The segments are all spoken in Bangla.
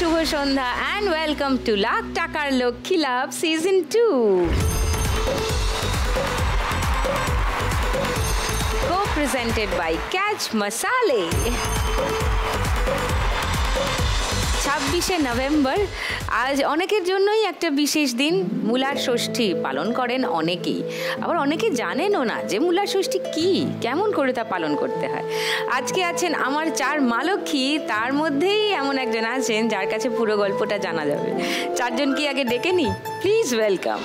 Shubho Sandhya and welcome to lakh টাকার লক্ষ্মী লাভ season 2. Co-presented by Catch Masale. 26শে নভেম্বর আজ অনেকের জন্যই একটা বিশেষ দিন। মূলার ষষ্ঠী পালন করেন অনেকেই, আবার অনেকে জানেনও না যে মূলার ষষ্ঠী কি, কেমন করে তা পালন করতে হয়। আজকে আছেন আমার 4 মা লক্ষ্মী, তার মধ্যেই এমন একজন আছেন যার কাছে পুরো গল্পটা জানা যাবে। 4 জন কি আগে ডেকে নি? Please welcome.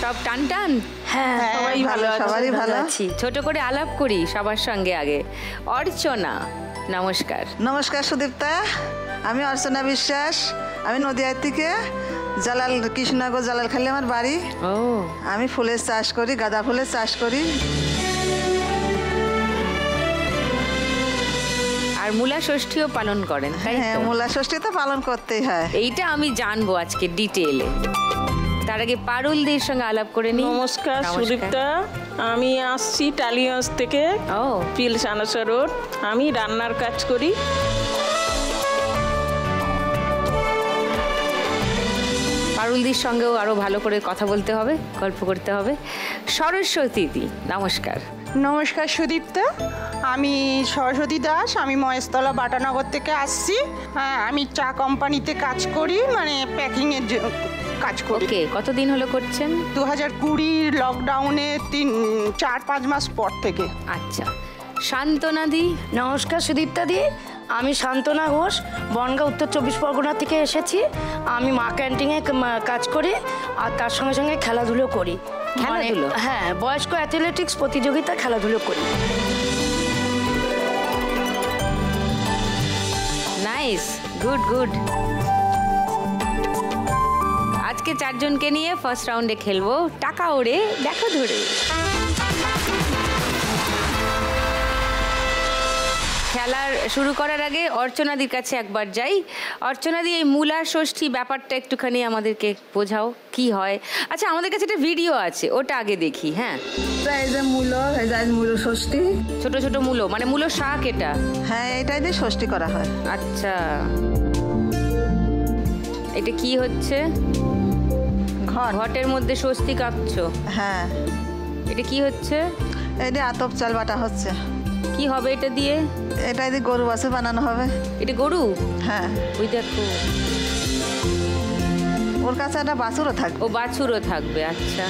সব টান টান? হ্যাঁ, সবাই ভালো, সবারই ভালো আছি। ছোট করে আলাপ করি সবার সঙ্গে আগে। অর্চনা, নমস্কার। নমস্কার সুদীপ্তা, আমি অর্চনা বিশ্বাস, আমি নদিয়া থেকে জালাল কৃষ্ণনগর জালালখালি আমার বাড়ি। ও, আমি ফুলের চাষ করি, গাঁদা ফুলের চাষ করি। আর মূলা ষষ্ঠীও পালন করেন, তাই হ্যাঁ, তো? মূলা ষষ্ঠী তো পালন করতেই হয়। এইটা আমি জানবো আজকে ডিটেইলে। তার আগে পারুলদের সঙ্গে আলাপ করে নিই। নমস্কার সুদীপ্তা, আমি আসছি টালিগঞ্জ থেকে, ও পিল সানসা রোড। আমি রান্নার কাজ করি। পারুলদির সঙ্গেও আরো ভালো করে কথা বলতে হবে, গল্প করতে হবে। সরস্বতী দি, নমস্কার। নমস্কার সুদীপ্তা, আমি সরস্বতী দাস, আমি মহেশতলা বাটানগর থেকে আসছি। হ্যাঁ, আমি চা কোম্পানিতে কাজ করি, মানে প্যাকিংয়ের কাজ করি। ওকে, কতদিন হলো করছেন? 2020 লকডাউনে 4-5 মাস পর থেকে। আচ্ছা, শান্তনা দি। নমস্কার সুদীপ্তা দি, আমি শান্তনা ঘোষ, বনগাঁ উত্তর 24 পরগনা থেকে এসেছি। আমি মা ক্যান্টিনে কাজ করি আর তার সঙ্গে সঙ্গে খেলাধুলো করি। খেলাধুলো? হ্যাঁ, বয়স্ক অ্যাথলেটিক্স প্রতিযোগিতা খেলাধুলো করি। Nice, good good. আজকে 4 জনকে নিয়ে ফার্স্ট রাউন্ডে খেলবো টাকা ওড়ে দেখা ধরে। খেলার শুরু করার আগে অর্চনাদির কাছে একবার যাই। অর্চনাদি, এই মূলা ষষ্ঠী ব্যাপারটা একটুখানি আমাদেরকে বোঝাও, কি হয়? আচ্ছা, আমাদের কাছে একটা ভিডিও আছে, ওটা আগে দেখি। হ্যাঁ, এই যে মূল ষষ্ঠী, ছোট ছোট মূলো, মানে মূলো শাক এটা? হ্যাঁ, এটাই দিয়ে ষষ্ঠী করা হয়। আচ্ছা, এটা কি হচ্ছে? ঘটের মধ্যে স্বস্তি কাঁপছো? হ্যাঁ। এটা কি হচ্ছে? এটা আতপ চাল বাটা হচ্ছে। কি হবে এটা দিয়ে? এটাই দিয়ে গরু বাছুর বানানো হবে। এটা গরু? হ্যাঁ। ওই দেখো, ওর কাছে একটা বাছুরও থাকবে। ও বাছুরও থাকবে। আচ্ছা,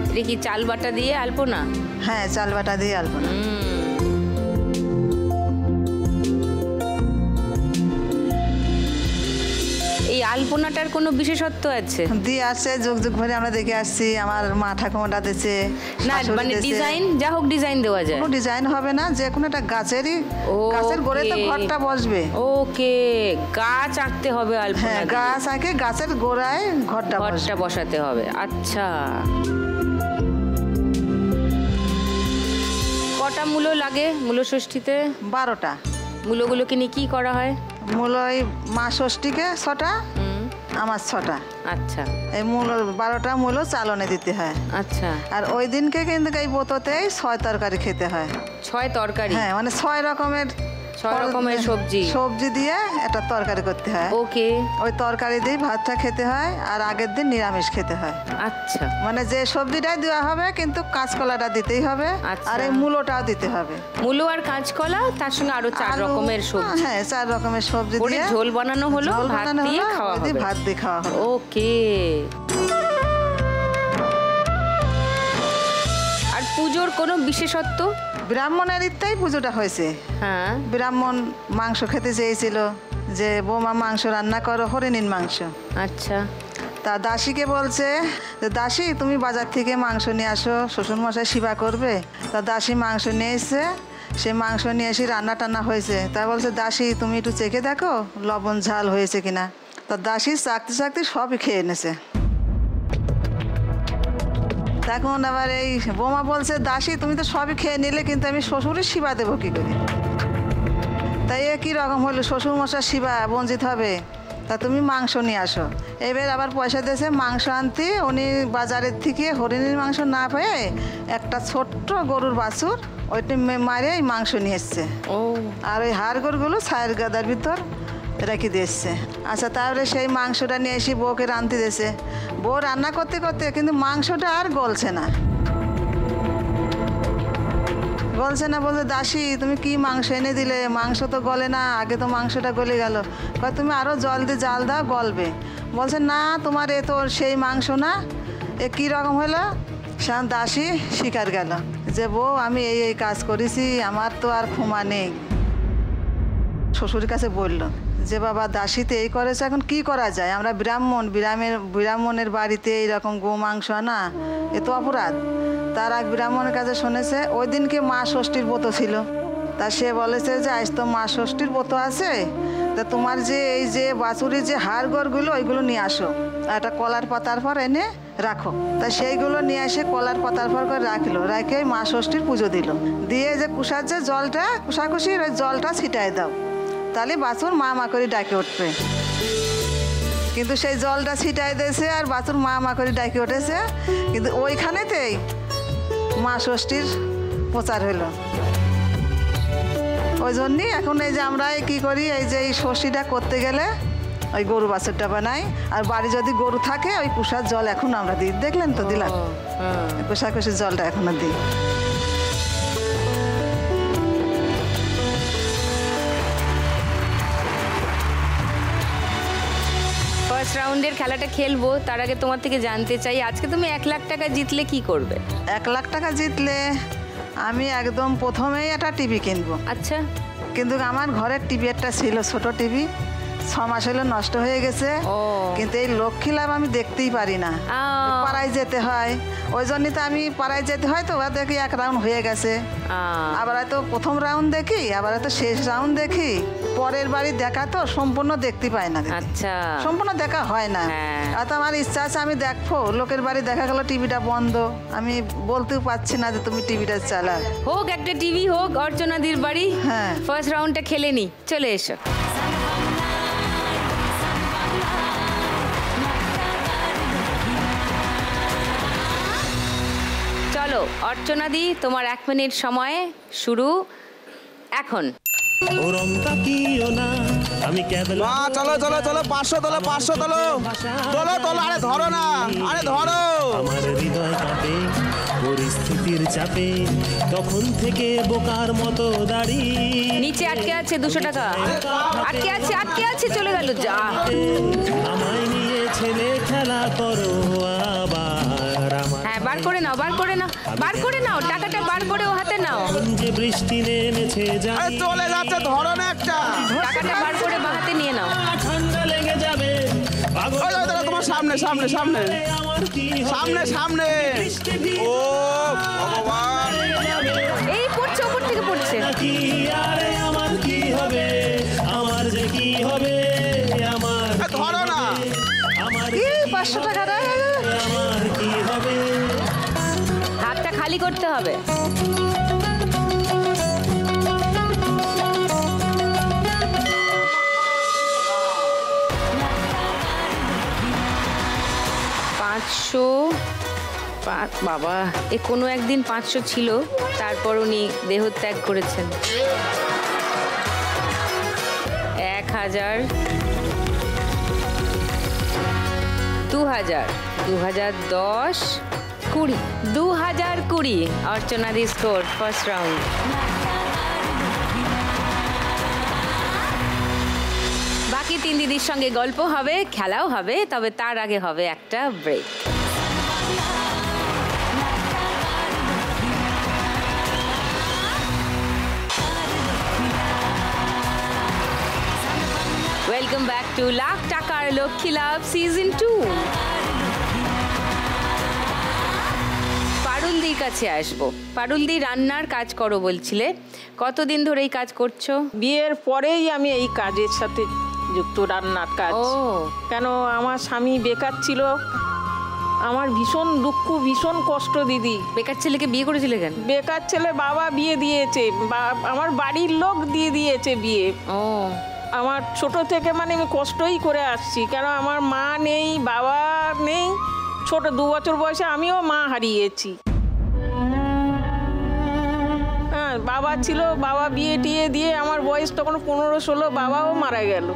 এটা কি চাল বাটা দিয়ে আলপনা? হ্যাঁ, চাল বাটা দিয়ে আলপনা। এই আলপনাটার কোনো বিশেষত্ব আছে? দিয়ে আসছে, যুগ যুগ ধরে আমরা দেখে আসছি। আমার মা ঠাকুমাটা দিচ্ছে। না, মানে ডিজাইন, যা হোক ডিজাইন দেওয়া যায়? কোনো ডিজাইন হবে না, যে কোনো একটা গাছের গোড়ে তো ঘরটা বসবে। ওকে, গাছ আঁকতে হবে আলপনা? হ্যাঁ, গাছ আঁকে গাছের গোড়ায় ঘরটা বসাতে হবে। আচ্ছা, কটা মূলো লাগে মূলো ষষ্ঠীতে? 12টা। মূলোগুলোকে নিয়ে কি করা হয়? মূল ওই মা ষষ্ঠীকে 6টা, আমার 6টা। আচ্ছা, এই মূল 12টা মূল চালনে দিতে হয়। আচ্ছা, আর ওই দিনকে কিন্তু এই ব্রততেই 6 তরকারি খেতে হয়। 6 তরকারি? হ্যাঁ, মানে 6 রকমের সবজি দিয়ে একটা তরকারি করতে হয়। ওকে, ওই তরকারি দিয়ে ভাতটা খেতে হয়, আর আগের দিন নিরামিষ খেতে হয়। আচ্ছা, মানে যে সবজিটাই দেওয়া হবে কিন্তু কাঁচকলাটা দিতেই হবে। আর এই মূলোটাও দিতে হবে। মূলো আর কাঁচকলা, তার সঙ্গে আরো 4 রকমের সবজি। হ্যাঁ, 4 রকমের সবজি দিয়ে ঝোল বানানো হলো, ভাত দিয়ে খাওয়া হবে। ভাত দিয়ে খাওয়া হবে। ওকে। আর পুজোর কোনো বিশেষত্ব? ব্রাহ্মণের ইত্যাই পুজোটা হয়েছে। হ্যাঁ, ব্রাহ্মণ মাংস খেতে চেয়েছিল, যে বৌমা মাংস রান্না করো, হরিণীর মাংস। আচ্ছা, তা দাসীকে বলছে যে দাসী তুমি বাজার থেকে মাংস নিয়ে আসো, শ্বশুরমশাই সেবা করবে। তা দাসী মাংস নিয়ে এসছে, সে মাংস নিয়ে এসে রান্না টান্না হয়েছে। তা বলছে দাসী তুমি একটু চেখে দেখো লবণ ঝাল হয়েছে কিনা। তা দাসী চাকতে চাকতে সবই খেয়ে এনেছে। তখন আবার এই বোমা বলছে দাসী তুমি তো সবই খেয়ে নিলে, কিন্তু আমি শ্বশুরের সেবা দেবো কী করে। তাই কি রকম হলো, শ্বশুরমশাই সেবা বঞ্চিত হবে, তা তুমি মাংস নিয়ে আসো। এবার আবার পয়সা দিয়েছে মাংস আনতে, উনি বাজারের থেকে হরিণের মাংস না পেয়ে একটা ছোট্ট গরুর বাছুর ওইটা মারে এই মাংস নিয়ে এসছে। আর ওই হাড় গরুগুলো ছায়ের গাদার ভিতর রেখে দিয়েছে। আচ্ছা, তাহলে সেই মাংসটা নিয়ে এসে বউকে রাঁধতে দিয়েছে। বউ রান্না করতে করতে কিন্তু মাংসটা আর গলছে না। বলছে না, বলছে দাসী তুমি কি মাংস এনে দিলে, মাংস তো গলে না, আগে তো মাংসটা গলে গেল। তুমি আরও জল দিয়ে জাল দাও, গলবে। বলছে না, তোমার এ তো সেই মাংস না, এ কী রকম হলো। দাসী শিকার গেল যে বউ আমি এই কাজ করেছি, আমার তো আর ক্ষমা নেই। শ্বশুরের কাছে বলল যে বাবা দাসী তো এই করেছে, এখন কি করা যায়, আমরা ব্রাহ্মণের বাড়িতে এইরকম গো মাংস আনা এ তো অপরাধ। তার এক ব্রাহ্মণের কাছে শুনেছে ওই দিনকে মা ষষ্ঠীর ব্রত ছিল, তা সে বলেছে যে আজ তো মা ষষ্ঠীর ব্রত আছে, তা তোমার যে এই যে বাছুরির যে হাড় গড়গুলো ওইগুলো নিয়ে আসো, একটা কলার পাতার পর এনে রাখো। তা সেইগুলো নিয়ে এসে কলার পাতার পর করে রাখলো, রাখে মা ষষ্ঠীর পুজো দিল, দিয়ে যে কুষার যে জলটা কুষাকুষির ওই জলটা ছিটাই দাও, তাহলে বাছুর মা মা করে ডাকে উঠবে। কিন্তু সেই জলটা ছিটাই দিয়েছে আর বাছুর মা মা করে ডাকে উঠেছে, কিন্তু ওইখানেতেই মা ষষ্ঠীর প্রচার হলো। ওই জন্যই এখন এই যে আমরা কি করি, এই যে এই ষষ্ঠীটা করতে গেলে ওই গরু বাছুরটা বানাই, আর বাড়ি যদি গরু থাকে ওই কুষার জল এখন আমরা দিই। দেখলেন তো দিলাম, কুষাকুষির জলটা এখনো দিই। ফার্স্ট রাউন্ডের খেলাটা খেলবো, তার আগে তোমার থেকে জানতে চাই আজকে তুমি 1 লাখ টাকা জিতলে কি করবে? 1 লাখ টাকা জিতলে আমি একদম প্রথমেই একটা টিভি কিনবো। আচ্ছা, কিন্তু আমার ঘরের টিভি একটা ছিল, ছোট টিভি, 6 মাস হলো নষ্ট হয়ে গেছে। কিন্তু এই লক্ষ্মী লাভ আমি দেখতেই পারি না, পাড়ায় যেতে হয়, ওই জন্যই তো আমি পাড়ায় যেতে হয়। তো ওরা দেখি 1 রাউন্ড হয়ে গেছে, আবার হয়তো প্রথম রাউন্ড দেখি, আবার হয়তো শেষ রাউন্ড দেখি, পরের বাড়ি দেখা তো সম্পূর্ণ দেখতে পাই না। আচ্ছা, সম্পূর্ণ দেখা হয় না। আর তো আমার ইচ্ছা আছে আমি দেখবো, লোকের বাড়ি দেখা গেল টিভিটা বন্ধ, আমি বলতেও পারছি না যে তুমি টিভিটা চালা। হোক একটা টিভি হোক, অর্চনাদির বাড়ি। হ্যাঁ, ফার্স্ট রাউন্ডটা খেলে নি, চলে এসো। চলো অর্চনাদি, তোমার 1 মিনিট সময় শুরু এখন। চলো চলো চলো, 500 তোলো, 500 তোলো, তোলো তোলো, আরে ধরো না, আরে ধরো। আমার হৃদয় কাঁপে পরিস্থিতির চাপে, তখন থেকে বোকার মতো দাঁড়িয়ে নিচে আটকে আছে 200 টাকা, আটকে আছে, চলে গেল। যা, আমায় নিয়ে ছেলে খেলা করো আবার। হ্যাঁ, বার করে নাও, টাকাটা বার করে ও হাতে নাও। যে বৃষ্টি নেমেছে আরে চলে যাচ্ছে, ধরো না একটা, টাকাটা বার করে বাহাতে নিয়ে নাও। ঠান্ডা লেগে যাবে, তোমার সামনে সামনে সামনে সামনে সামনে। ও ভগবান, এই পড়ছে, ওপর থেকে পড়ছে। কি আরে আমার কি হবে, আমার যে কি হবে, আমার ধরো না, আমার 500 টাকা আমার কি হবে। হাতটা খালি করতে হবে। বাবা, এ কোনো একদিন 500 ছিল, তারপর উনি দেহত্যাগ করেছেন। 1000, 2000, 2010, 20, 2020 অর্চনাদি স্কোর ফার্স্ট রাউন্ড। বাকি 3 দিদির সঙ্গে গল্প হবে, খেলাও হবে, তবে তার আগে হবে একটা break. Welcome back to lakh টাকার লক্ষ্মী লাভ সিজন 2। পারুলদির কাছে আসবো। পারুলদি, রান্নার কাজ করো বলছিলে, কতদিন ধরে এই কাজ করছো? বিয়ের পরেই আমি এই কাজের সাথে যুক্ত, রান্নার কাজ। কেন আমার স্বামী বেকার ছিল, আমার ভীষণ দুঃখ, ভীষণ কষ্ট দিদি। বেকার ছেলেকে বিয়ে করেছিলে কেন? বেকার ছেলে বাবা বিয়ে দিয়েছে, আমার বাড়ির লোক দিয়ে দিয়েছে বিয়ে। ও, আমার ছোট থেকে মানে আমি কষ্টই করে আসছি, কেন আমার মা নেই, বাবা নেই। ছোট 2 বছর বয়সে আমিও মা হারিয়েছি। হ্যাঁ, বাবা ছিল, বাবা বিয়ে টিয়ে দিয়ে আমার বয়স তখন 15-16, বাবাও মারা গেল।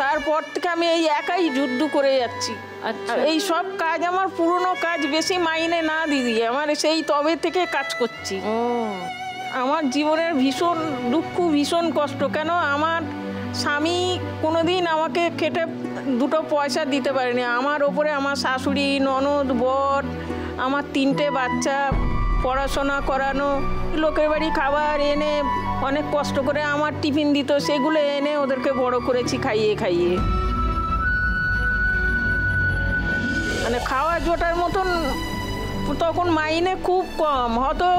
তারপর থেকে আমি এই একাই যুদ্ধ করে যাচ্ছি। আচ্ছা। এই সব কাজ আমার পুরনো কাজ, বেশি মাইনে না দিদি, আমার সেই তবে থেকে কাজ করছি। ও, আমার জীবনের ভীষণ দুঃখ, ভীষণ কষ্ট। কেন আমার স্বামী কোনোদিন আমাকে খেটে 2 পয়সা দিতে পারেনি। আমার ওপরে আমার শাশুড়ি, ননদ, বর, আমার 3টে বাচ্চা পড়াশোনা করানো, লোকের বাড়ি খাবার এনে অনেক কষ্ট করে আমার টিফিন দিত, সেগুলো এনে ওদেরকে বড় করেছি খাইয়ে খাইয়ে। মানে খাওয়া জোটার মতন তখন মাইনে খুব কম হতো।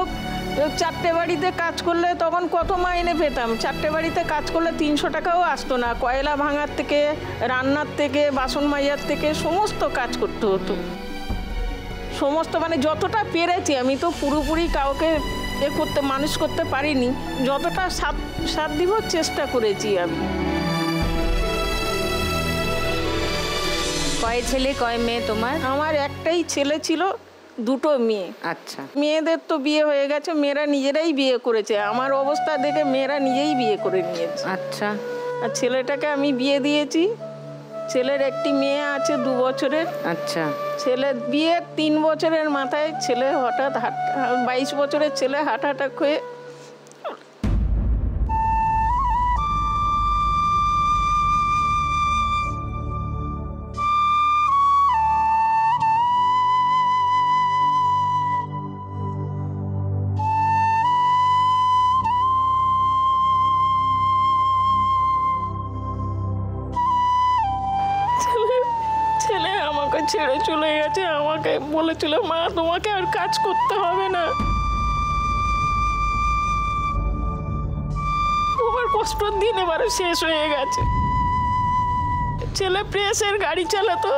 4টে বাড়িতে কাজ করলে তখন কত মাইনে পেতাম? 4টে বাড়িতে কাজ করলে 300 টাকাও আসতো না। কয়লা ভাঙার থেকে, রান্নার থেকে, বাসন মাজার থেকে সমস্ত কাজ করতে হতো। সমস্ত মানে যতটা পেরেছি, আমি তো পুরোপুরি কাউকে মানুষ করতে পারিনি, যতটা সাথ দিব চেষ্টা করেছি আমি। কয় ছেলে কয় মেয়ে তোমার? আমার একটাই ছেলে ছিল, 2টো মেয়ে। আচ্ছা। মেয়েদের তো বিয়ে হয়ে গেছে, মেয়েরা নিজেরাই বিয়ে করেছে। আমার অবস্থা দেখে মেয়েরা নিজেই বিয়ে করে নিয়েছে। আচ্ছা। আর ছেলেটাকে আমি বিয়ে দিয়েছি। ছেলের একটি মেয়ে আছে 2 বছরের। আচ্ছা। ছেলে বিয়ের 3 বছরের মাথায় ছেলে হঠাৎ 22 বছরের ছেলে হার্ট অ্যাটাক হয়ে ছেলে আমাকে ছেড়ে চলে গেছে। আমাকে বলেছিল, মা তোমাকে আর কাজ করতে হবে না, তোমার কষ্টর দিন এবারে শেষ হয়ে গেছে। ছেলে প্রেসের গাড়ি চালাতো,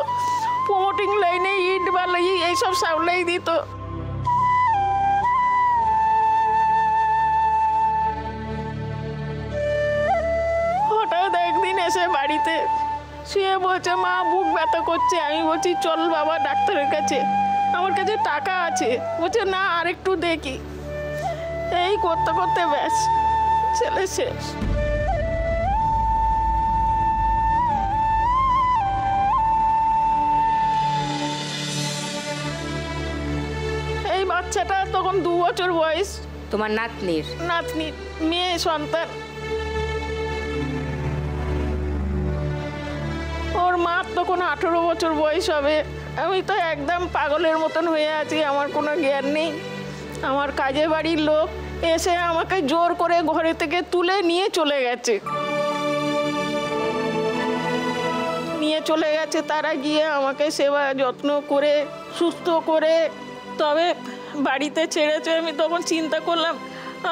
প্রমোটিং লাইনে ইট বালাই এইসব সাপ্লাই দিত। হঠাৎ একদিন এসে বাড়িতে শুয়ে বলছে, মা বুক ব্যথা করছে। আমি বলছি, চল বাবা ডাক্তারের কাছে, আমার কাছে টাকা আছে। বলছে, না আরেকটু দেখি। এই করতে করতে ব্যাস ছেলে শেষ। এই বাচ্চাটা তখন 2 বছর বয়স। তোমার নাতনির? নাতনি, মেয়ে সন্তান। ওর মা তখন 18 বছর বয়স হবে। আমি তো একদম পাগলের মতন হয়ে আছি, আমার কোনো জ্ঞান নেই। আমার কাজে বাড়ির লোক এসে আমাকে জোর করে ঘরে থেকে তুলে নিয়ে চলে গেছে। তারা গিয়ে আমাকে সেবা যত্ন করে সুস্থ করে তবে বাড়িতে ছেড়েছে। আমি তখন চিন্তা করলাম,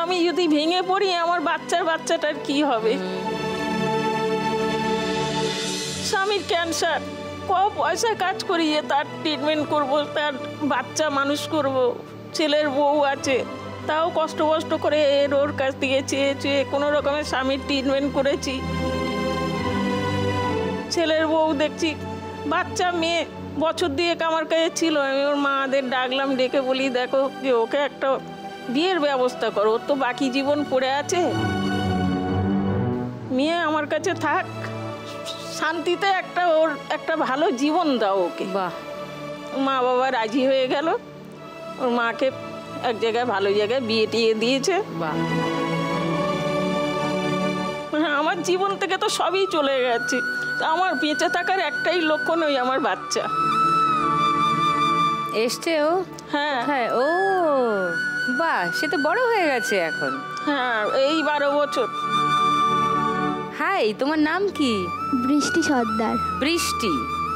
আমি যদি ভেঙে পড়ি আমার বাচ্চাটার কি হবে। স্বামীর ক্যান্সার, পয়সা কাজ করিয়ে তার ট্রিটমেন্ট করব, তার বাচ্চা মানুষ করব। ছেলের বউ আছে, তাও কষ্ট করে ওর কাছ থেকে চেয়ে কোনো রকমের স্বামীর ট্রিটমেন্ট করেছি। ছেলের বউ দেখছি বাচ্চা মেয়ে বছর দিয়েক আমার কাছে ছিল। আমি ওর মাদের ডাকলাম, ডেকে বলি, দেখো যে ওকে একটা বিয়ের ব্যবস্থা করো, ওর তো বাকি জীবন পড়ে আছে, মেয়ে আমার কাছে থাক, শান্তিতে ওর একটা ভালো জীবন দাও ওকে। বাহ। মা বাবা রাজি হয়ে গেল, ওর মাকে এক জায়গায় ভালো জায়গায় বিয়ে টিয়ে দিয়েছে। বাহ। আমার জীবন থেকে তো সবই চলে গেছে, আমার বেঁচে থাকার একটাই লক্ষণ, ওই আমার বাচ্চা। এসছে ও? হ্যাঁ হ্যাঁ। ও বাহ, সে তো বড় হয়ে গেছে এখন। হ্যাঁ, এই 12 বছর। হাই, তোমার নাম কি? বৃষ্টি সর্দার। বৃষ্টি,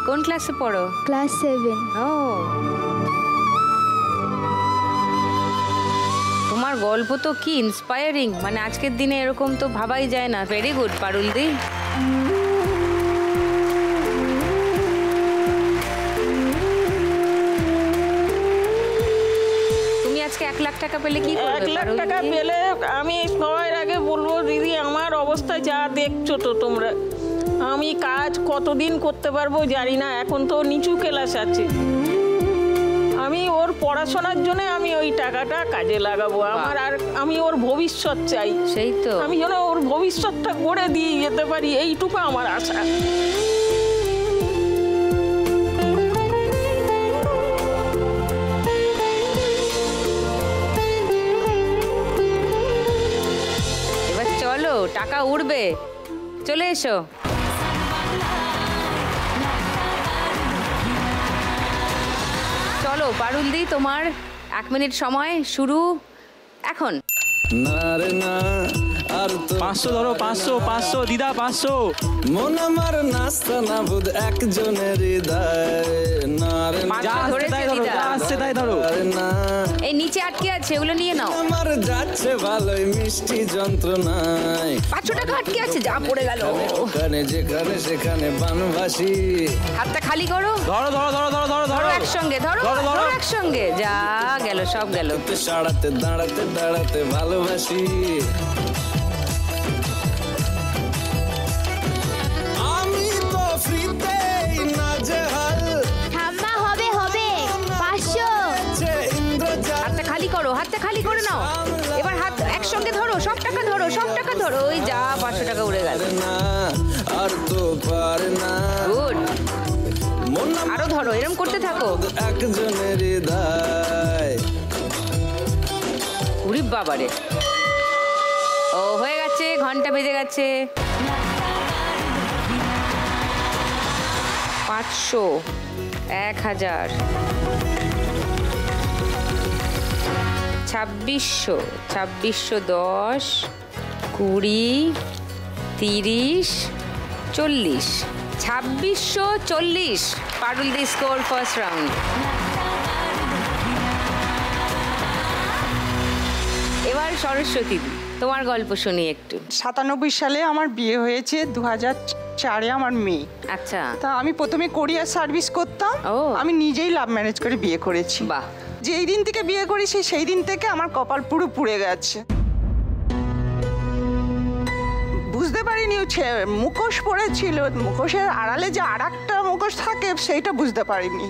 কোন ক্লাসে পড়ো? ক্লাস 7। ও, তোমার গল্প তো কি ইন্সপায়ারিং, মানে আজকের দিনে এরকম তো ভাবাই যায় না। ভেরি গুড পারুলদি। টাকা পেলে কি 1 করবে লাখ পারুল টাকা দি? পেলে আমি সবার আগে বলবো, দিদি আমার অবস্থা যা দেখছো তো তোমরা, আমি কাজ কতদিন করতে পারবো জানি না। এখন তো নিচু ক্লাস আছে, আমি ওর পড়াশোনার জন্য আমি ওই টাকাটা কাজে লাগাবো। আমার আর আমি ওর ভবিষ্যৎ চাই, সেই তো। আমি যেন ওর ভবিষ্যৎটা করে দিয়ে যেতে পারি, এইটুকু আমার আশা। এবার চলো, টাকা উঠবে, চলে এসো। চলো পারুল দি, তোমার 1 মিনিট সময় শুরু এখন। না রে না আর তো 500 ধরো, 500 দিদা, 500। মন আমার নাস্তা না বুধ একজনের হৃদয়। না রে না যা আসছে তাই ধরো, যা আসছে তাই ধরো। আরে না এই নিচে আটকে আছে, ওগুলো নিয়ে নাও। আমার যাচ্ছে ভালোই মিষ্টি যন্ত্রণায়। 500 টাকা আটকে আছে, যা পড়ে গেল। ওখানে যেখানে সেখানে বানবাসী। হাতটা খালি করো, ধরো ধরো ধরো ধরো ধরো ধরো একসঙ্গে, ধরো ধরো, ধরো। ধরো একসঙ্গে, যা গেল সব গেল। সাড়াতে দাঁড়াতে দাঁড়াতে ভালোবাসি। আমি তো ফ্রিতেই নাজেহাল। ঠাম্মা হবে হবে 500। যে ইন্দ্রজাল হাতটা খালি করো, হাতটা খালি করে নাও। এবার হাত একসঙ্গে ধরো, সব টাকা ধরো, সব টাকা ধরো। ওই যা 500 টাকা উড়ে গেল। না আর তো পারে না। গুড, মন আরো ধরো, এরকম করতে থাকো। একজনের হৃদয়। উরি বাবারে, ও হয়ে গেছে, ঘন্টা বেজে গেছে। 500, 1000, 2600, 2610, 20, 30, 40, 2640। পারুল দি স্কোর ফার্স্ট রাউন্ড। এবার সরস্বতী দি, তোমার গল্প শুনি একটু। 97 সালে আমার বিয়ে হয়েছে, 2004-এ আমার মেয়ে। আচ্ছা, তা আমি প্রথমে কোরিয়ার সার্ভিস করতাম। ও। আমি নিজেই লাভ ম্যারেজ করে বিয়ে করেছি। বাহ। যেই দিন থেকে বিয়ে করেছি সেই দিন থেকে আমার কপাল পুরো পুড়ে গেছে। বুঝতে পারিনি মুখোশ পড়েছিল, মুখোশের আড়ালে যে আর একটা মুখোশ থাকে সেইটা বুঝতে পারিনি।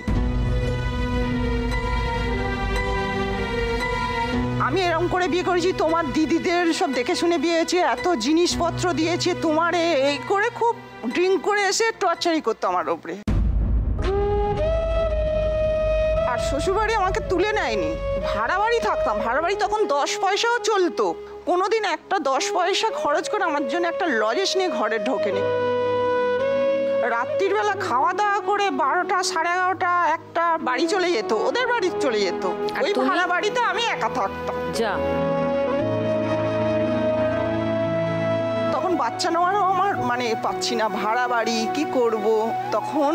আমি এরকম করে বিয়ে করেছি, তোমার দিদিদের সব দেখে শুনে বিয়ে হয়েছে, এত জিনিসপত্র দিয়েছে তোমার, এই করে খুব ড্রিঙ্ক করে এসে টর্চারই করতো আমার ওপরে। আর শ্বশুরবাড়ি আমাকে তুলে নেয়নি, ভাড়া বাড়ি থাকতাম। ভাড়া বাড়ি তখন 10 পয়সাও চলতো। কোনোদিন একটা 10 পয়সা খরচ করে আমার জন্য একটা লজেস নিয়ে ঘরে ঢোকেনি। রাত্রির বেলা খাওয়া দাওয়া করে 12টা, 11:30, 1টা বাড়ি চলে যেত, ওদের বাড়ি চলে যেত। আর ওই তুমি? ভাড়া বাড়িতে আমি একা থাকতাম। যা, তখন বাচ্চা নেওয়ারও আমার পাচ্ছি না, ভাড়া বাড়ি কি করব। তখন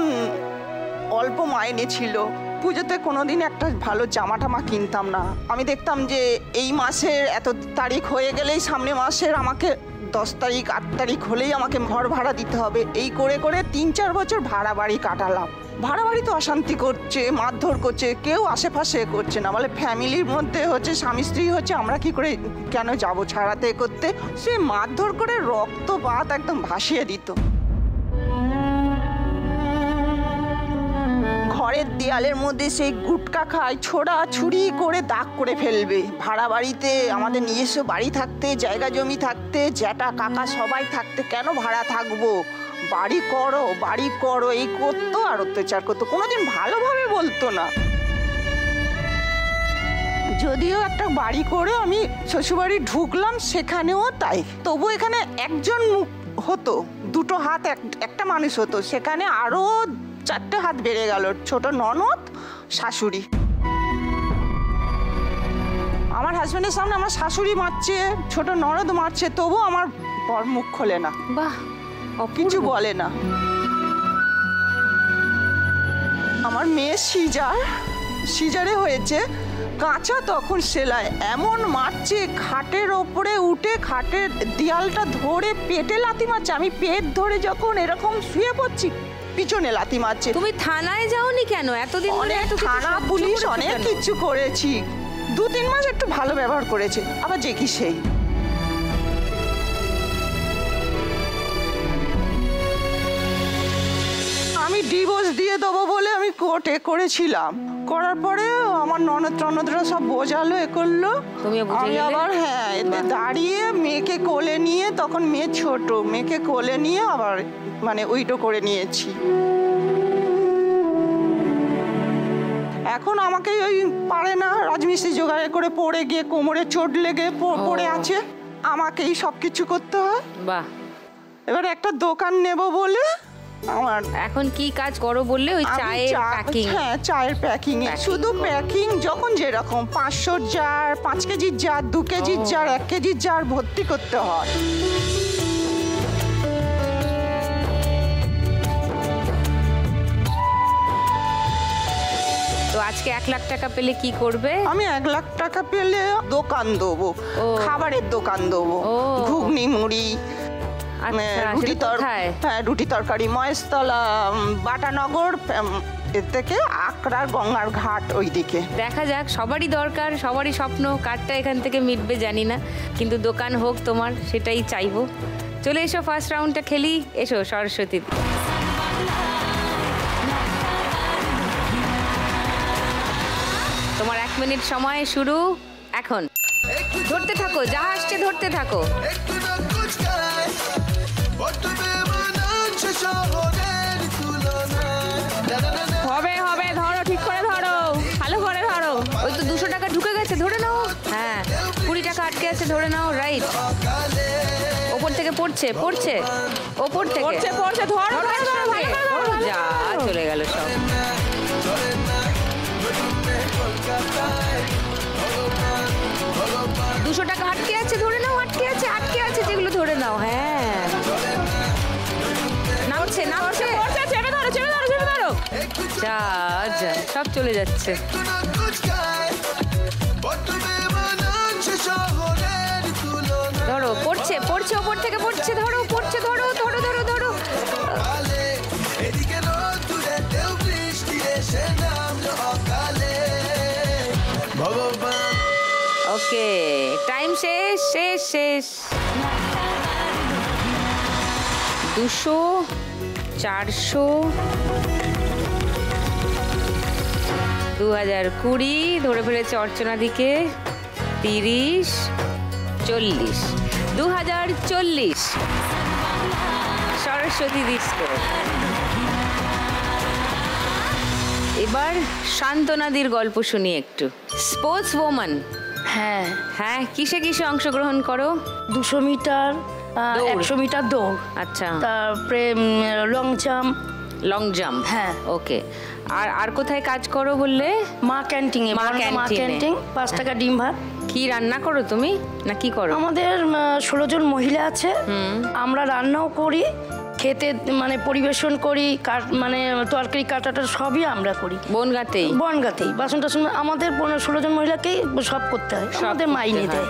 অল্প মাইনে ছিল, পুজোতে কোনোদিন একটা ভালো জামা টামা কিনতাম না। আমি দেখতাম যে এই মাসের এত তারিখ হয়ে গেলেই সামনে মাসের আমাকে 10 তারিখ 8 তারিখ হলেই আমাকে ঘর ভাড়া দিতে হবে। এই করে করে 3-4 বছর ভাড়া বাড়ি কাটালাম। ভাড়া বাড়ি তো অশান্তি করছে, মারধর করছে, কেউ আশেপাশে করছে না। বলে ফ্যামিলির মধ্যে হচ্ছে স্বামী স্ত্রী হচ্ছে, আমরা কি করে কেন যাব ছাড়াতে করতে। সে মারধর করে রক্ত বাত একদম ভাসিয়ে দিত। ঘরের দেয়ালের মধ্যে সেই গুটকা খায়, ছোড়া ছুরি করে দাগ করে ফেলবে। ভাড়া বাড়িতে আমাদের নিজস্ব বাড়ি থাকতে, জায়গা জমি থাকতে, জ্যাঠা কাকা সবাই থাকতে কেন ভাড়া থাকবো, বাড়ি করো বাড়ি করো, এই করতো আর অত্যাচার করতো, কোনোদিন ভালোভাবে বলতো না। যদিও একটা বাড়ি করে আমি শ্বশুরবাড়ি ঢুকলাম, সেখানেও তাই। তবু এখানে একজন হতো, 2টো হাত একটা মানুষ হতো, সেখানে আরো 4টে হাত বেড়ে গেল। ছোট ননদ, শাশুড়ি। আমার হাজবেন্ডের সামনে আমার শাশুড়ি মারছে, ছোট ননদ মারছে, তবু আমার বর মুখ খোলে না, বাহ, কিছু বলে না। আমার মেয়ে সিজারে হয়েছে, কাঁচা তখন সেলাই, এমন মারছে, খাটের ওপরে উঠে খাটের দেয়ালটা ধরে পেটে লাথি মারছে। আমি পেট ধরে যখন এরকম শুয়ে পড়ছি, পিছনে লাথি মারছে। তুমি থানায় যাওনি কেন এতদিন? অনেক থানা পুলিশ অনেক কিছু করেছি, 2-3 মাস একটু ভালো ব্যবহার করেছে, আবার যে কি সেই। আমি ডিভোর্স দিয়ে দেবো বলে আমি কোর্টে করেছিলাম, করার পরে আমার ননদরা সব বোঝালো এ করলো, আমি আবার হ্যাঁ এতে দাঁড়িয়ে মেয়েকে কোলে নিয়ে, তখন মেয়ে ছোট, মেয়েকে কোলে নিয়ে আবার মানে উইডো করে নিয়েছি। এখন আমাকে ওই পারে না, রাজমিস্ত্রি জোগাড় করে পড়ে গিয়ে কোমরে চোট লেগে পড়ে আছে, আমাকেই সব কিছু করতে হয়। বাহ। এবার একটা দোকান নেব বলে আমার এখন কি কাজ করো বললে? ওই চায়ের প্যাকিং? হ্যাঁ, চায়ের প্যাকিং এ, শুধু প্যাকিং, যখন যেরকম 500 জার, 5 কেজির জার, 2 কেজির জার, 1 কেজির জার ভর্তি করতে হয়। তো আজকে 1 লাখ টাকা পেলে কি করবে? আমি 1 লাখ টাকা পেলে দোকান দেবো, খাবারের দোকান দেবো, ঘুগনি মুড়ি, রুটি তরকারি, মহেশতলা, বাটানগর, এর থেকে আকরার গঙ্গার ঘাট ওই দিকে। দেখা যাক, সবারই দরকার, সবারই স্বপ্ন, কারটা এখান থেকে মিটবে জানি না, কিন্তু দোকান হোক তোমার, সেটাই চাইবো। চলে এসো, ফার্স্ট রাউন্ডটা খেলি। এসো সরস্বতী। তোমার 1 মিনিট সময় শুরু এখন। ধরতে থাকো, যা আসছে ধরতে থাকো। হবে হবে, ধরো, ঠিক করে ধরো, ভালো করে ধরো। ওই তো 200 টাকা ঢুকে গেছে, ধরে নাও। হ্যাঁ, 20 টাকা আটকে আছে, ধরে নাও। রাইট, ওপর থেকে পড়ছে, পড়ছে, ওপর থেকে পড়ছে, পড়ছে, ধরো, যা চলে গেল সব। 200 টাকা আটকে আছে, ধরে নাও। আটকে আছে, আটকে আছে যেগুলো, ধরে নাও। হ্যাঁ, নামছে, নামছে, চেপে ধরো, চেপে ধরো, চেপে ধরো। যা যা, সব চলে যাচ্ছে। ধরো, পড়ছে, পড়ছে, ওপর থেকে পড়ছে, ধরো, পড়ছে, ধরো, ধরো, ধরো, ধরো। ওকে, টাইম শেষ, শেষ, শেষ। 200, 400, 2020, ধরে ফেলেছে অর্চনা দিকে। 30, 40, 2040 সরস্বতী দিস্কো। এবার শান্তনাদির গল্প শুনি একটু। Sports woman. হ্যাঁ হ্যাঁ, কিসে কিসে অংশগ্রহণ করো? 200 মিটার, 100 মিটার দৌড়, আচ্ছা, তারপরে লং জাম্প। লং জাম্প, হ্যাঁ। ওকে। আর আর কোথায় কাজ করো বললে? মা ক্যান্টিনে। মা ক্যান্টিন, 5 টাকা ডিম ভাত। কি রান্না করো তুমি, না কি করো? আমাদের 16 জন মহিলা আছে, আমরা রান্নাও করি, খেতে মানে পরিবেশন করি, মানে তরকারি কাটাটা সবই আমরা করি বনগাঁতেই। বনগাঁতেই বাসন টাসন আমাদের 16 জন মহিলাকেই সব করতে হয়, আমাদের মাইনে দেয়।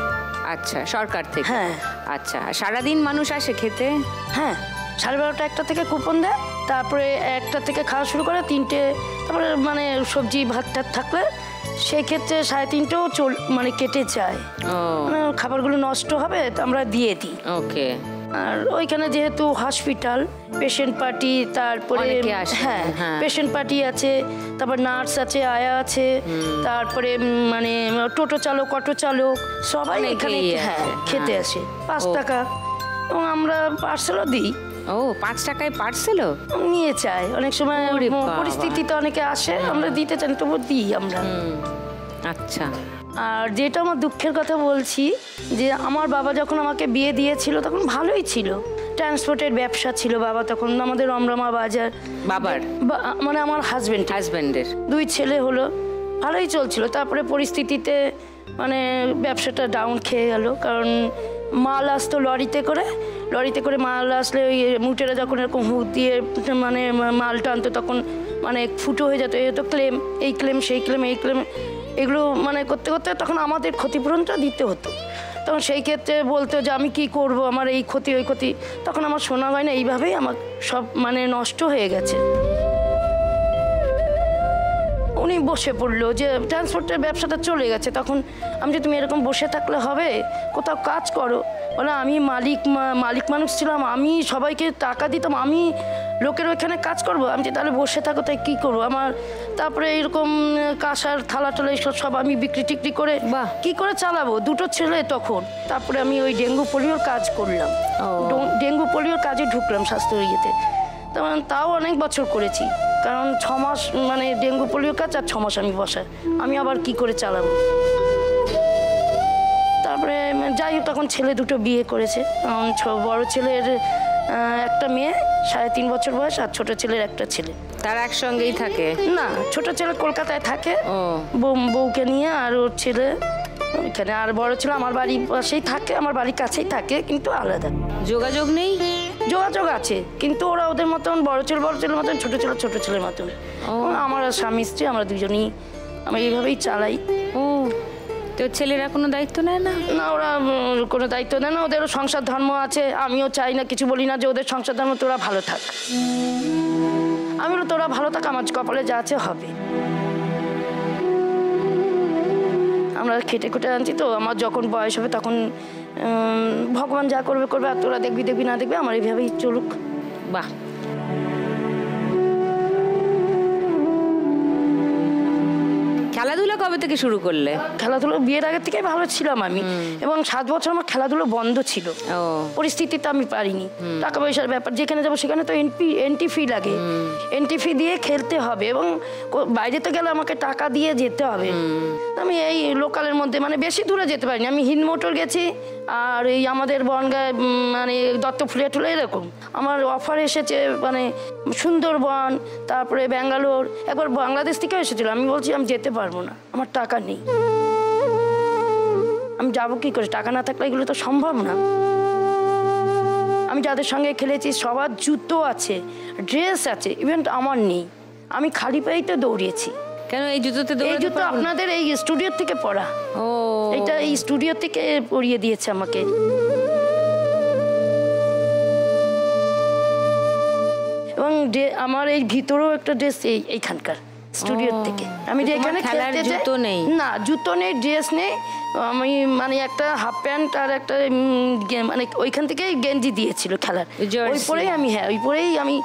আচ্ছা, সরকার থেকে? হ্যাঁ। আচ্ছা, সারাদিন মানুষ আসে খেতে? হ্যাঁ, 12:30 1টা থেকে কুপন দেয়, তারপরে 1টা থেকে খাওয়া শুরু করে 3টে, তারপরে মানে সবজি ভাত টাত থাকলে সেই ক্ষেত্রে 3:30ও মানে কেটে যায়, মানে খাবারগুলো নষ্ট হবে তো আমরা দিয়ে দিই। ওকে। আর ওইখানে যেহেতু হসপিটাল, পেশেন্ট পার্টি, তারপরে হ্যাঁ পেশেন্ট পার্টি আছে, তারপর নার্স আছে, আয়া আছে, তারপরে মানে টোটো চালক, অটো চালক, সবাই এখানে হ্যাঁ খেতে আসে। 5 টাকা, এবং আমরা পার্সেলও দিই। ও, 5 টাকায় পার্সেলও নিয়ে যায় অনেক সময়, পরিস্থিতিতে অনেকে আসে, আমরা দিতে চাই, তবু দিই আমরা। আচ্ছা। আর যেটা আমার দুঃখের কথা বলছি, যে আমার বাবা যখন আমাকে বিয়ে দিয়েছিল তখন ভালোই ছিল, ট্রান্সপোর্টের ব্যবসা ছিল বাবা তখন, আমাদের রমরমা বাজার। বাবার মানে আমার হাজবেন্ডের 2 ছেলে হলো, ভালোই চলছিল। তারপরে পরিস্থিতিতে মানে ব্যবসাটা ডাউন খেয়ে গেল, কারণ মাল আসতো লরিতে করে মাল আসলে ওই মুটেরা যখন এরকম হুক দিয়ে মানে মাল টানতো, তখন মানে ফুটো হয়ে যেত, তো ক্লেম, এই ক্লেম, সেই ক্লেম, এই ক্লেম, এগুলো মানে করতে করতে তখন আমাদের ক্ষতিপূরণটা দিতে হতো। তখন সেই ক্ষেত্রে বলতো যে আমি কি করব, আমার এই ক্ষতি ওই ক্ষতি, তখন আমার শোনা হয় না, এইভাবেই আমার সব মানে নষ্ট হয়ে গেছে। উনি উনি বসে পড়লো যে ট্রান্সপোর্টের ব্যবসাটা চলে গেছে। তখন আমি যে তুমি এরকম বসে থাকলে হবে, কোথাও কাজ করো। বলে আমি মালিক মানুষ ছিলাম, আমি সবাইকে টাকা দিতাম, আমি লোকের ওইখানে কাজ করবো। আমি যে তাহলে বসে থাকো তাই কী করবো আমার। তারপরে এরকম কাঁসার থালা টালা এইসব সব আমি বিক্রি টিক্রি করে কি করে চালাবো, দুটো ছেলে তখন। তারপরে আমি ওই ডেঙ্গু পোলিওর কাজ করলাম, ডেঙ্গু পোলিওর কাজে ঢুকলাম স্বাস্থ্য ইয়েতে। তেমন তাও অনেক বছর করেছি, কারণ 6 মাস মানে ডেঙ্গু পোলিও কাজ আর 6 মাস আমি বসাই, আমি আবার কি করে চালাবো। তারপরে যাই হোক, তখন ছেলে দুটো বিয়ে করেছে। বড় ছেলের একটা মেয়ে 3.5 বছর বয়স, আর ছোট ছেলের একটা ছেলে। তারা একসঙ্গেই থাকে? না, ছোট ছেলে কলকাতায় থাকে বউকে নিয়ে, আর ওর ছেলে ওইখানে। আর বড় ছেলে আমার বাড়ির পাশেই থাকে, আমার বাড়ির কাছেই থাকে, কিন্তু আলাদা। যোগাযোগ নেই? যোগাযোগ আছে, কিন্তু ওরা ওদের মতন, বড় ছেলের মতন, ছোট ছেলের মতন। আমার স্বামী স্ত্রী আমরা দুজনই আমরা এইভাবেই চালাই। তো ছেলেরা কোনো দায়িত্ব নেয় না? না, ওরা কোনো দায়িত্ব নেয় না, ওদেরও সংসার ধর্ম আছে। আমিও চাই না, কিছু বলি না যে ওদের সংসার ধর্ম, তোরা ভালো থাক। আমি বলি তোরা ভালো থাক, আমার কপালে যা আছে হবে। আমরা খেটে খুটে আনছি তো, আমার যখন বয়স হবে তখন ভগবান যা করবে করবে, আর তোরা দেখবি না দেখবি, আমার এইভাবেই চলুক। বাহ। খেলাধুলা কবে থেকে শুরু করলে? খেলাধুলো বিয়ের আগে থেকেই ভালো ছিলাম আমি, এবং 7 বছর আমার খেলাধুলো বন্ধ ছিল। পরিস্থিতিতে আমি পারিনি, টাকা পয়সার ব্যাপার, যেখানে যাবো সেখানে তো এন্ট্রি ফি লাগে, এন্ট্রি ফি দিয়ে খেলতে হবে, এবং বাইরেতে গেলে আমাকে টাকা দিয়ে যেতে হবে। আমি এই লোকালের মধ্যে মানে বেশি দূরে যেতে পারিনি। আমি হিন্দ মোটর গেছি, আর এই আমাদের বনগাঁ মানে দত্তফুলিয়া টুলে এরকম আমার অফার এসেছে, মানে সুন্দরবন, তারপরে ব্যাঙ্গালোর, একবার বাংলাদেশ থেকেও এসেছিল। আমি বলছি আমি যেতে পারবো না, আমার টাকা নেই, আমি যাবো কি করে, টাকা না থাকলে এগুলো তো সম্ভব না। আমি যাদের সঙ্গে খেলেছি সবার জুতো আছে, ড্রেস আছে, ইভেন আমার নেই, আমি খালি পায়েই তো দৌড়িয়েছি। কেন এই জুতোতে? এই জুতো আপনাদের এই স্টুডিও থেকে পরা, এটা এই স্টুডিও থেকে পরিয়ে দিয়েছে আমাকে। এবং আমার এই ভিতরেও একটা ড্রেস এইখানকার স্টুডিও থেকে। আমি যে এখানে খেলতে যাই, না জুতো নেই, ড্রেস নেই, আমি মানে একটা হাফ প্যান্ট আর একটা মানে ওইখান থেকে গেঞ্জি দিয়েছিল খেলার, ওই পরেই আমি, হ্যাঁ ওই পরেই আমি,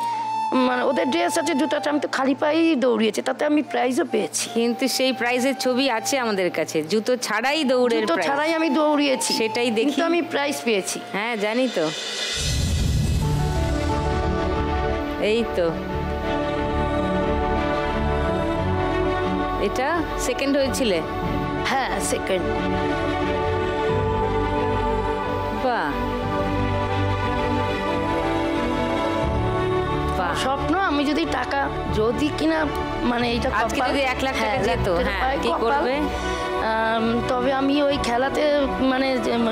মানে ওদের ড্রেস আছে, জুতো আছে, আমি তো খালি পায়েই দৌড়িয়েছি, তাতে আমি প্রাইজও পেয়েছি। কিন্তু সেই প্রাইজের ছবি আছে আমাদের কাছে, জুতো ছাড়াই দৌড়ের, জুতো ছাড়াই আমি দৌড়িয়েছি, সেটাই দেখি, কিন্তু আমি প্রাইজ পেয়েছি। হ্যাঁ জানি তো, এই তো এটা সেকেন্ড হয়েছিলে? হ্যাঁ সেকেন্ড। বাহ, স্বপ্ন আমি যদি টাকা যদি কিনা মানে এইটা আজকে যদি 1 লাখ টাকা যেত, হ্যাঁ কি করবে? তবে আমি ওই খেলাতে মানে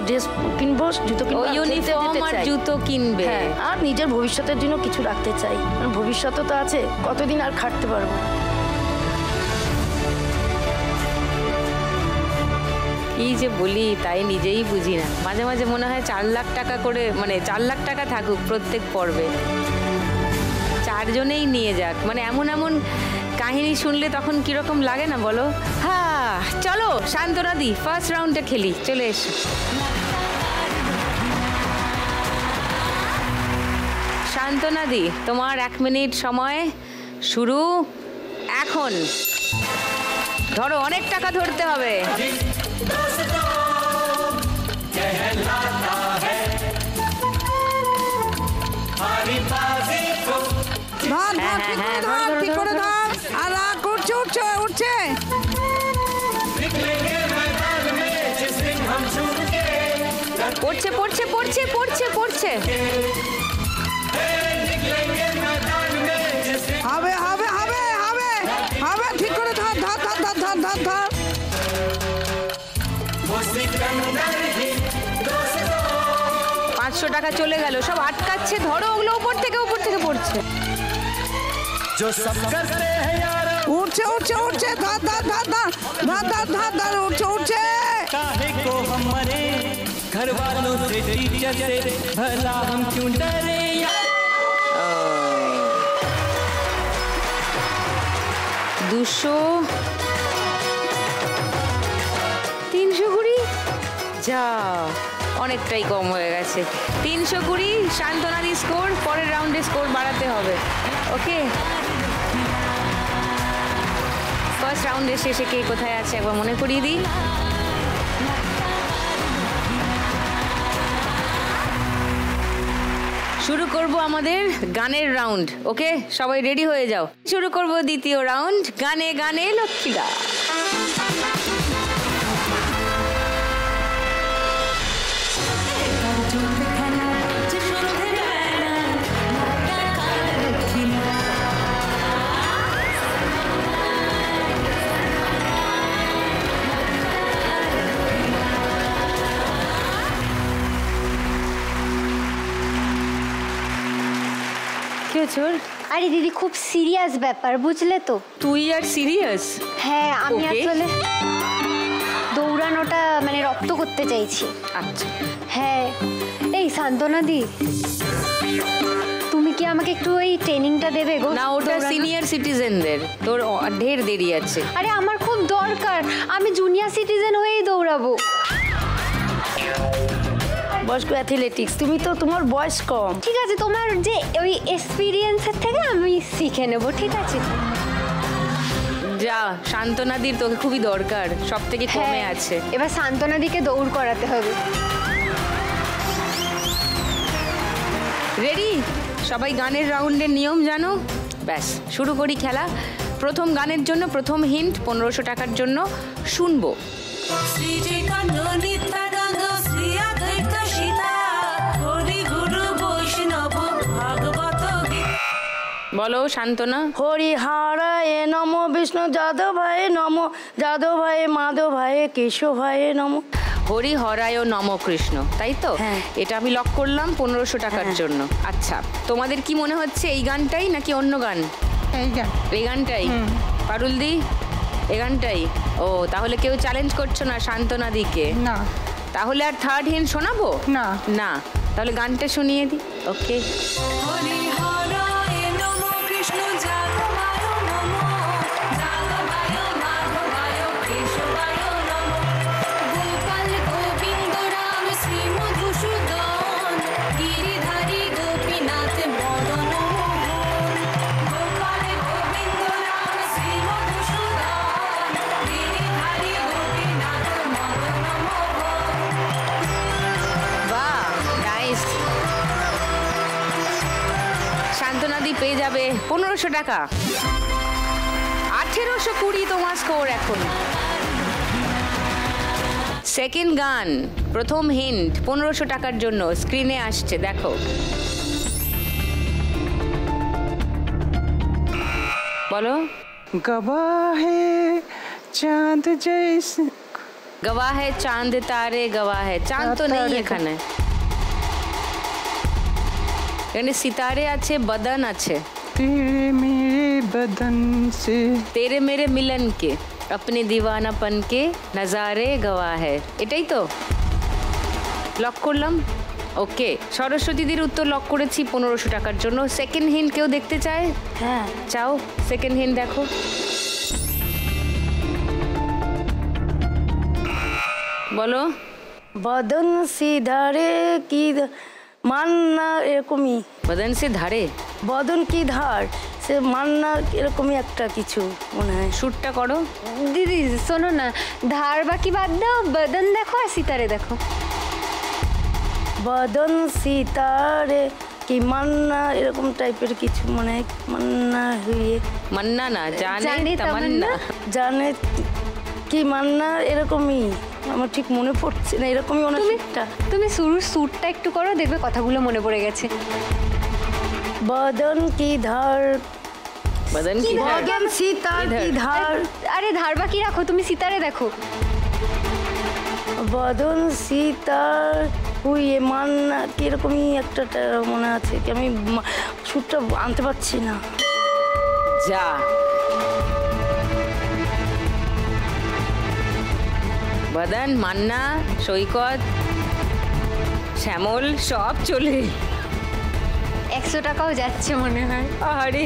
ড্রেস কিনবো, জুতো কিনবো, ইউনিফর্ম আর জুতো কিনবে, আর নিজের ভবিষ্যতের জন্য কিছু রাখতে চাই। ভবিষ্যৎ তো আছে, কতদিন আর খাটতে পারবো। কি যে বলি তাই নিজেই বুঝি না। মাঝে মাঝে মনে হয় 4 লাখ টাকা করে, মানে 4 লাখ টাকা থাকুক প্রত্যেক পর্বে, 4 জনেই নিয়ে যাক। মানে এমন এমন কাহিনী শুনলে তখন কিরকম লাগে না বলো? হ্যাঁ চলো শান্তনা দি ফার্স্ট রাউন্ডে খেলি, চলে এসো। শান্তনা দি, তোমার 1 মিনিট সময় শুরু এখন। ধরো, অনেক টাকা ধরতে হবে। পড়ছে পড়ছে পড়ছে পড়ছে পড়ছে, হবে হবে হবে হবে হবে, ঠিক করে ধর ধর ধর ধর ধর ধর ধর। 500 টাকা চলে গেল, সব আটকাচ্ছে। ধরো ওগুলো উপর থেকে পড়ছে। উঠছে উঠছে উঠছে, ধর ধর ধর ধর ধর ধর ধর ধর, উঠছে উঠছে। काहे को हम मरे, घर वालों से टीचर से, भला हम क्यों डरे। 200, 320, যা অনেকটাই কম হয়ে গেছে। 320 শান্তনাদি স্কোর, পরের রাউন্ডে স্কোর বাড়াতে হবে। ওকে, ফার্স্ট রাউন্ডের শেষে কে কোথায় আছে একবার মনে করিয়ে দিই। শুরু করব আমাদের গানের রাউন্ড। ওকে, সবাই রেডি হয়ে যাও। শুরু করব দ্বিতীয় রাউন্ড, গানে গানে লক্ষ্মীদা। আরে দিদি, খুব সিরিয়াস ব্যাপার, বুঝলে তো। তুই আর সিরিয়াস? হ্যাঁ, আমি আসলে দৌড়ানোটা মানে রপ্ত করতে চাইছি। আচ্ছা। হ্যাঁ, এই শান্তনাদি, তুমি কি আমাকে একটু এই ট্রেনিংটা দেবে গো? না, ওটা সিনিয়র সিটিজেনদের, তোর ঢের দেরি আছে। আরে আমার খুব দরকার, আমি জুনিয়র সিটিজেন হয়েই দৌড়াবো। বয়স্ক অ্যাথলেটিক্স, তুমি তো তোমার বয়স কম। ঠিক আছে, তোমার যে ওই এক্সপিরিয়েন্সের থেকে আমি শিখে নেব, ঠিক আছে? যা, শান্তনাদির তোকে খুবই দরকার, সব থেকে কমে আছে। এবার শান্তনাদিকে দৌড় করাতে হবে। রেডি? সবাই গানের রাউন্ডের নিয়ম জানো? ব্যাস, শুরু করি খেলা। প্রথম গানের জন্য প্রথম হিন্ট 1500 টাকার জন্য শুনবো। বলো শান্তনা। হরিহরায় নম, বিষ্ণু যাদবায় নম, যাদবায় মাধবায় কেশবায় নম। হরিহরায় নম কৃষ্ণ, তাই তো? এটা আমি লক করলাম 1500 টাকার জন্য। আচ্ছা, তোমাদের কি মনে হচ্ছে এই গানটাই নাকি অন্য গান? এই গানটাই। পারুলদি, এই গানটাই? ও, তাহলে কেউ চ্যালেঞ্জ করছো না শান্তনাদিকে? না। তাহলে আর থার্ড হিন্ট শোনাবো? না না, তাহলে গানটা শুনিয়ে দিই। ওকে। শান্তনাদি পেয়ে যাবে 1500 টাকা। 1820 তোমার স্কোর এখন। সেকেন্ড গান, প্রথম হিন্ট 1500 টাকার জন্য স্ক্রিনে আসছে, দেখো। বলো। গবাহে চাঁদ জৈসে। গবাহে চাঁদ তারে গবাহে। চাঁদ তো নেই এখানে, এখানে সিতারে আছে, বদন আছে। তেরে মেরে বদন সে, তেরে মেরে মিলন কে अपने दीवानापन के नजारे गवा है। এটাই তো লক করলাম। ওকে, সরস্বতীদের উত্তর লক করেছি 1500 টাকার জন্য। সেকেন্ড হিন্ট কেউ দেখতে চায়? হ্যাঁ, চাও? সেকেন্ড হিন্ট দেখো। বলো। বদন সিধারে কি মান্না, এরকমই। বদন সে ধারে, বদন কি ধার, সে মান্না, এরকমই একটা কিছু মনে হয়। শুটটা করো। দিদি শোনো না, ধার বাকি বাদ দাও, বদন দেখো আর সিতারে দেখো। বদন সিতারে কি মান্না, এরকম টাইপের কিছু মনে হয়। মান্না হুয়ে, মান্না না, জানে তামান্না। জানে কি মান্না, এরকমই। আমার ঠিক মনে পড়ছে না, এরকমই অনেকটা। তুমি শুরুর সুরটা একটু করো, দেখবে কথাগুলো মনে পড়ে গেছে। বদন কি ধার, বদন কি ধার, বদন সিতার কি ধার। আরে ধার বাকি রাখো, তুমি সিতারে দেখো। বদন সিতার হুয়ে মান্না, কিরকমই একটা মনে আছে, কি আমি সুরটা আনতে পারছি না। যা, বদন, মান্না, সৈকত, শ্যামল সব চলে। 100 টাকাও যাচ্ছে মনে হয়। আরে